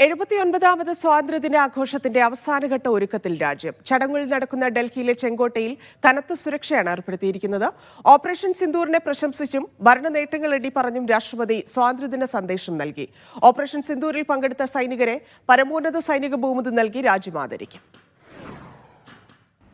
79ാമത് സ്വാതന്ത്ര്യദിനാഘോഷത്തിന്റെ അവസാനഘട്ട ഒരുക്കത്തിൽ രാജ്യം. ചടങ്ങുകൾ നടക്കുന്ന ഡൽഹിയിലെ ചെങ്കോട്ടയിൽ കനത്ത സുരക്ഷയാണ് ഏർപ്പെടുത്തിയിരിക്കുന്നത്. ഓപ്പറേഷൻ സിന്ദൂറിനെ പ്രശംസിച്ചും ഭരണ നേട്ടങ്ങൾ എണ്ണി പറഞ്ഞും രാഷ്ട്രപതി സ്വാതന്ത്ര്യദിന സന്ദേശം നൽകി. ഓപ്പറേഷൻ സിന്ദൂറിൽ പങ്കെടുത്ത സൈനികരെ പരമോന്നത സൈനിക ബഹുമതി നൽകി രാജ്യം ആദരിക്കും.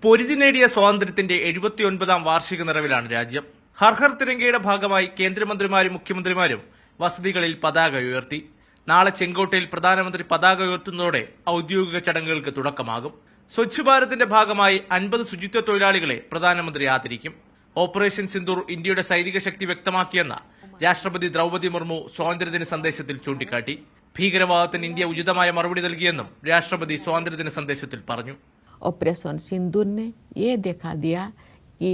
പൊരുതി നേടിയ സ്വാതന്ത്ര്യത്തിന്റെ 79ാം വാർഷിക നിറവിലാണ് രാജ്യം. ഹർ ഹർ തിരങ്കയുടെ ഭാഗമായി കേന്ദ്രമന്ത്രിമാരും മുഖ്യമന്ത്രിമാരും വസതികളിൽ പതാക ഉയർത്തി. നാളെ ചെങ്കോട്ടയിൽ പ്രധാനമന്ത്രി പതാക ഉയർത്തുന്നതോടെ ഔദ്യോഗിക ചടങ്ങുകൾക്ക് തുടക്കമാകും. സ്വച്ഛ് ഭാരതിന്റെ ഭാഗമായി 50 ശുചിത്വ തൊഴിലാളികളെ പ്രധാനമന്ത്രി ആദരിക്കും. ഓപ്പറേഷൻ സിന്ദൂർ ഇന്ത്യയുടെ സൈനിക ശക്തി വ്യക്തമാക്കിയെന്ന രാഷ്ട്രപതി ദ്രൗപദി മുർമു സ്വാതന്ത്ര്യദിന സന്ദേശത്തിൽ ചൂണ്ടിക്കാട്ടി. ഭീകരവാദത്തിന് ഇന്ത്യ ഉചിതമായ മറുപടി നൽകിയെന്നും രാഷ്ട്രപതി സ്വാതന്ത്ര്യദിന സന്ദേശത്തിൽ പറഞ്ഞു. ऑपरेशन सिंदूर ने ये दिखा दिया कि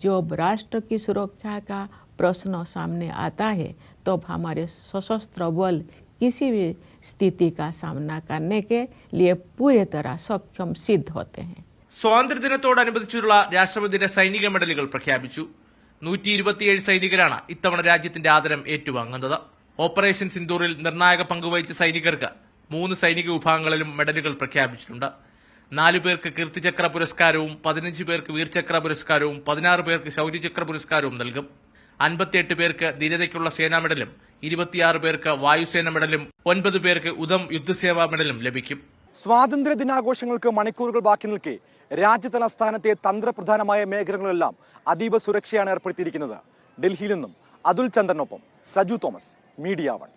जब राष्ट्र की सुरक्षा का प्रश्न सामने आता है तो हमारे सशस्त्र बल किसी भी स्थिति का सामना करने के लिए पूरी तरह सक्षम सिद्ध होते हैं. സ്വാതന്ത്ര്യദിനത്തോടനുബന്ധിച്ചുള്ള രാഷ്ട്രപതിയുടെ സൈനിക മെഡലുകൾ പ്രഖ്യാപിച്ചു. 127 സൈനികരാണ് ഇത്തവണ രാജ്യത്തിന്റെ ആദരം ഏറ്റുവാങ്ങുന്നത്. ഓപ്പറേഷൻ സിന്ദൂറിൽ നിർണായക പങ്കുവഹിച്ച സൈനികർക്ക് 3 സൈനിക വിഭാഗങ്ങളിലും മെഡലുകൾ പ്രഖ്യാപിച്ചിട്ടുണ്ട്. 4 പേർക്ക് കീർത്തിചക്ര പുരസ്കാരവും 15 പേർക്ക് വീർചക്ര പുരസ്കാരവും 16 പേർക്ക് ശൌര്യചക്ര പുരസ്കാരവും നൽകും. 58 പേർക്ക് ധീരതയ്ക്കുള്ള സേനാ മെഡലും 26 പേർക്ക് വായുസേന മെഡലും 9 പേർക്ക് ഉദം യുദ്ധസേവാ മെഡലും ലഭിക്കും. സ്വാതന്ത്ര്യ ദിനാഘോഷങ്ങൾക്ക് മണിക്കൂറുകൾ ബാക്കി നിൽക്കെ രാജ്യതലസ്ഥാനത്തെ തന്ത്രപ്രധാനമായ മേഖലകളിലെല്ലാം അതീവ സുരക്ഷയാണ് ഏർപ്പെടുത്തിയിരിക്കുന്നത്. ഡൽഹിയിൽ നിന്നും അതുൽ ചന്ദ്രനൊപ്പം സജു തോമസ്, മീഡിയ 1.